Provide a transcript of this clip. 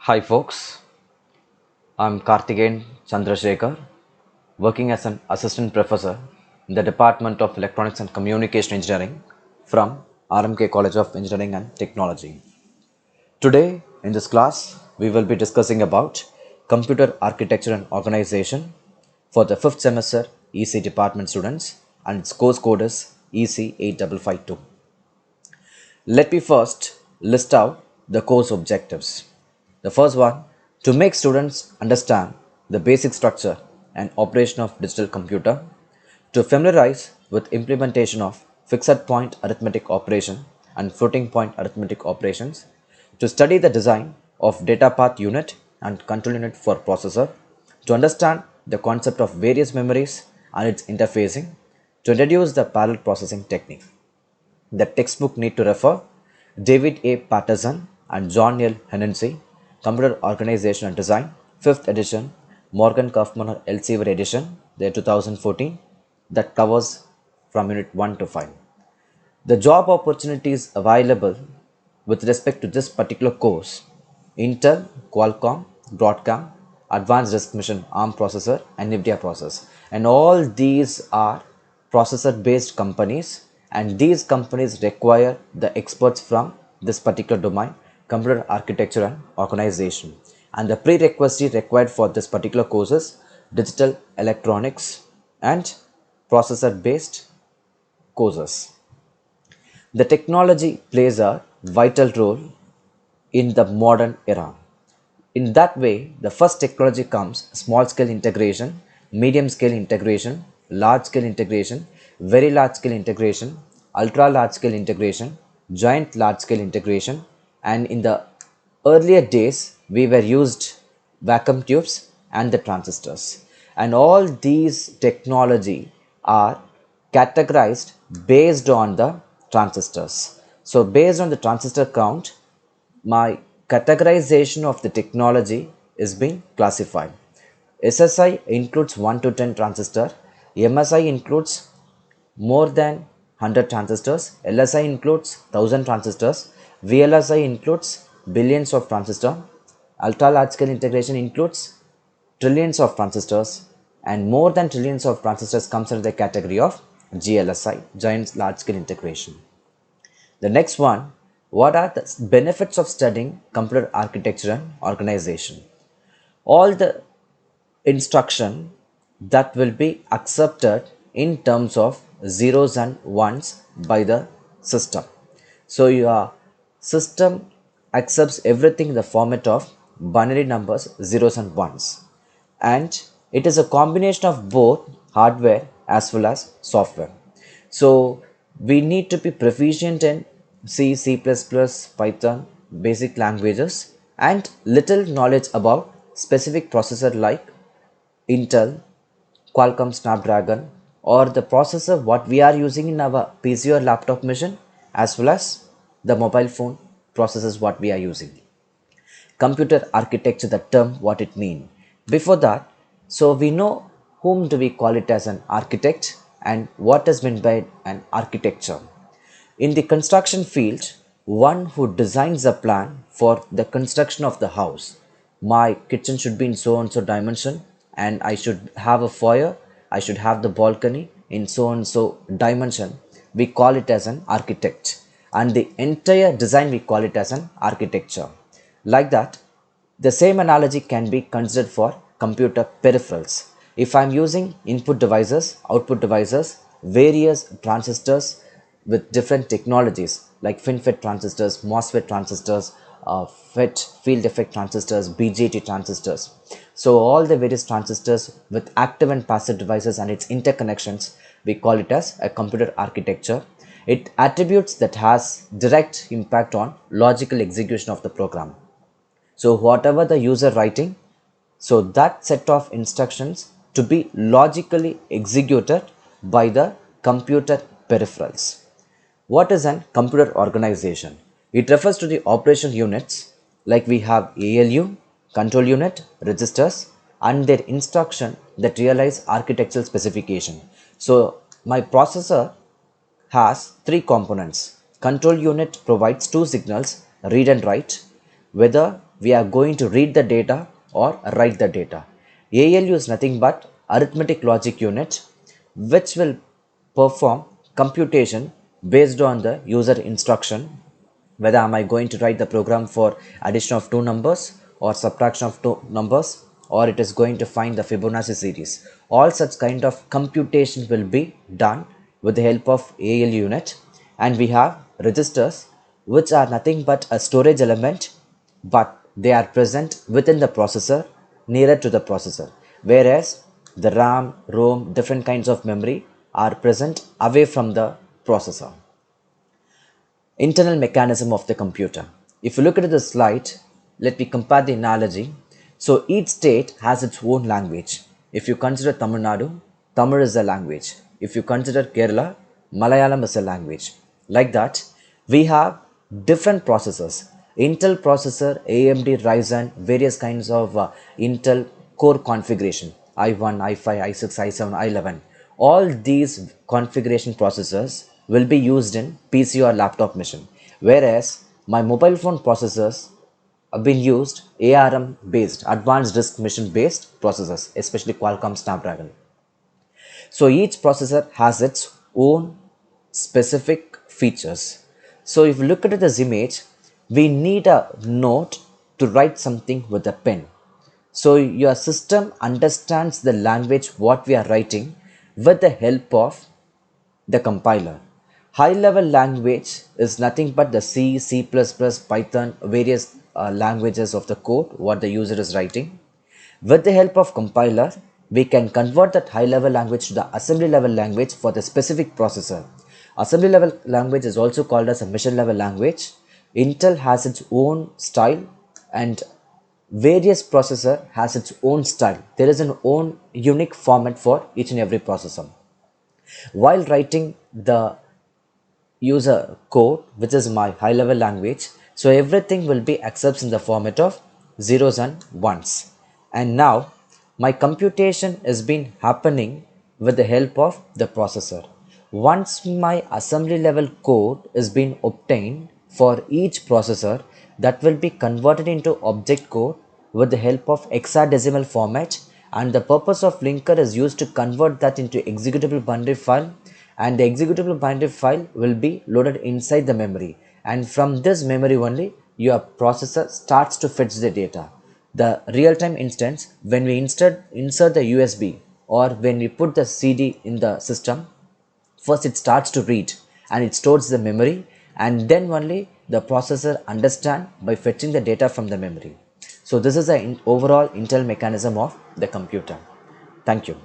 Hi folks, I'm Karthikeyan Chandrasekhar, working as an assistant professor in the Department of Electronics and Communication Engineering from R.M.K College of Engineering and Technology. Today in this class, we will be discussing about computer architecture and organization for the 5th semester EC department students, and its course code is EC8552. Let me first list out the course objectives. The first one, to make students understand the basic structure and operation of digital computer, to familiarize with implementation of fixed point arithmetic operation and floating point arithmetic operations, to study the design of data path unit and control unit for processor, to understand the concept of various memories and its interfacing, to introduce the parallel processing technique. The textbook need to refer David A. Patterson and John L. Hennessy, Computer Organization and Design, 5th edition, Morgan Kaufman Elsevier edition, the 2014, that covers from unit 1 to 5. The job opportunities available with respect to this particular course: Intel, Qualcomm, Broadcom, Advanced Risk Mission ARM processor, and NVIDIA process. And all these are processor based companies, and these companies require the experts from this particular domain, computer architecture and organization. And the prerequisite required for this particular course is digital electronics and processor based courses. The technology plays a vital role in the modern era. In that way, the first technology comes small scale integration, medium scale integration, large scale integration, very large scale integration, ultra large scale integration, giant large scale integration, and in the earlier days we were used vacuum tubes and the transistors. And all these technology are categorized based on the transistors. So based on the transistor count, my categorization of the technology is being classified. SSI includes 1 to 10 transistor, MSI includes more than 100 transistors, LSI includes 1000 transistors, VLSI includes billions of transistors, ultra large scale integration includes trillions of transistors, and more than trillions of transistors comes under the category of GLSI, giant large scale integration. The next one, what are the benefits of studying computer architecture and organization? All the instruction that will be accepted in terms of zeros and ones by the system. So your system accepts everything in the format of binary numbers, zeros and ones, and it is a combination of both hardware as well as software. So we need to be proficient in C, C++, Python, basic languages, and little knowledge about specific processor like Intel, Qualcomm Snapdragon, or the processor what we are using in our PC or laptop machine, as well as the mobile phone processors what we are using. Computer architecture, the term what it mean. Before that, so we know whom do we call it as an architect and what is meant by an architecture. In the construction field, one who designs a plan for the construction of the house. My kitchen should be in so and so dimension, and I should have a foyer, I should have the balcony in so and so dimension. We call it as an architect, and the entire design we call it as an architecture. Like that, the same analogy can be considered for computer peripherals. If I am using input devices, output devices, various transistors with different technologies like FinFET transistors, MOSFET transistors, FET field effect transistors, BJT transistors. So all the various transistors with active and passive devices and its interconnections, we call it as a computer architecture. It attributes that has direct impact on logical execution of the program. So whatever the user writing, so that set of instructions to be logically executed by the computer peripherals. What is an computer organization? It refers to the operation units like we have ALU, control unit, registers, and their instruction that realize architectural specification. So my processor has three components. Control unit provides two signals, read and write, whether we are going to read the data or write the data. ALU is nothing but arithmetic logic unit, which will perform computation based on the user instruction, whether am I going to write the program for addition of two numbers or subtraction of two numbers, or it is going to find the Fibonacci series. All such kind of computation will be done with the help of ALU unit. And we have registers, which are nothing but a storage element, but they are present within the processor, nearer to the processor, whereas the RAM, ROM, different kinds of memory are present away from the processor. Internal mechanism of the computer. If you look at the slide, let me compare the analogy. So each state has its own language. If you consider Tamil Nadu, Tamil is a language. If you consider Kerala, Malayalam is a language. Like that, we have different processors. Intel processor, AMD, Ryzen, various kinds of Intel core configuration, i1, i5, i6, i7, i11. All these configuration processors will be used in PC or laptop machine, whereas my mobile phone processors have been used ARM based, advanced RISC mission based processors, especially Qualcomm Snapdragon. So each processor has its own specific features. So if you look at this image, we need a note to write something with a pen. So your system understands the language what we are writing with the help of the compiler. High level language is nothing but the C, C++, Python, various languages of the code what the user is writing. With the help of compiler, we can convert that high level language to the assembly level language for the specific processor. Assembly level language is also called as a mission level language. Intel has its own style and various processor has its own style. There is an own unique format for each and every processor. While writing the user code, which is my high level language, so everything will be accepts in the format of zeros and ones. And now my computation is been happening with the help of the processor. Once my assembly level code is being obtained for each processor, that will be converted into object code with the help of hexadecimal format, and the purpose of linker is used to convert that into executable binary file, and the executable binary file will be loaded inside the memory, and from this memory only your processor starts to fetch the data. The real-time instance, when we insert the USB or when we put the CD in the system, first it starts to read and it stores the memory, and then only the processor understand by fetching the data from the memory. So this is the overall internal mechanism of the computer. Thank you.